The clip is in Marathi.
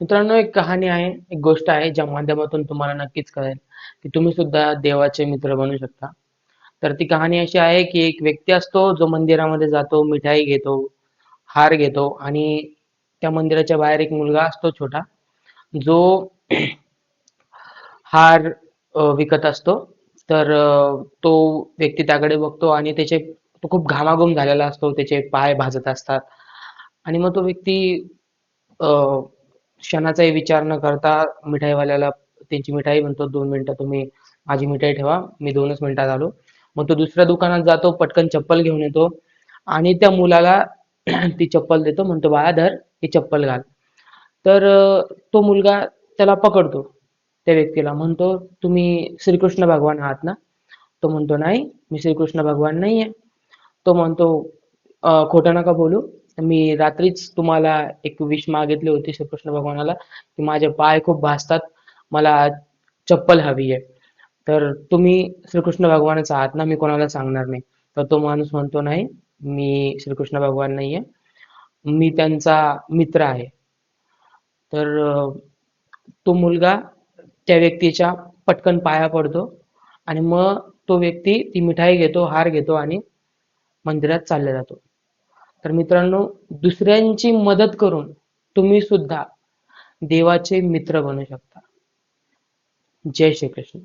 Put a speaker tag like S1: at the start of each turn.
S1: मित्रांनो, एक कहाणी आहे, एक गोष्ट आहे ज्या माध्यमातून तुम्हाला नक्कीच कळेल की तुम्ही सुद्धा देवाचे मित्र बनू शकता. तर ती कहाणी अशी आहे की एक व्यक्ती असतो जो मंदिरामध्ये जातो, मिठाई घेतो, हार घेतो आणि त्या मंदिराच्या बाहेर एक मुलगा असतो छोटा, जो हार विकत असतो. तर तो व्यक्ती त्याकडे बघतो आणि तो खूप घामाघूम झालेला असतो, त्याचे पाय भाजत असतात आणि मग तो व्यक्ती अ, क्षणाचाही विचार न करता मिठाईवाल्याला त्यांची मिठाई म्हणतो, 2 मिनिटं तुम्ही माझी मिठाई ठेवा, मी 2च मिनिटात आलो. मग तो दुसऱ्या दुकानात जातो, पटकन चप्पल घेऊन येतो आणि त्या मुलाला ती चप्पल देतो, म्हणतो बाळा धर, ही चप्पल घाल. तर तो मुलगा त्याला पकडतो, त्या व्यक्तीला म्हणतो, तुम्ही श्रीकृष्ण भगवान आहात ना? तो म्हणतो नाही, मी श्रीकृष्ण भगवान नाहीये. तो म्हणतो, खोटं नका बोलू, मी रात्रीच तुम्हाला एक विश मागितली होती श्रीकृष्ण भगवानाला की माझे पाय खूप भाजतात, मला चप्पल हवी आहे. तर तुम्ही श्रीकृष्ण भगवानच आहात ना, मी कोणाला सांगणार नाही. तर तो माणूस म्हणतो नाही, मी श्रीकृष्ण भगवान नाहीये, मी त्यांचा मित्र आहे. तर तो मुलगा त्या व्यक्तीच्या पटकन पाया पडतो आणि मग तो व्यक्ती ती मिठाई घेतो, हार घेतो आणि मंदिरात चालला जातो. तर मित्रांनो, दुसऱ्यांची मदत करून तुम्ही सुद्धा देवाचे मित्र बनू शकता. जय श्री कृष्ण.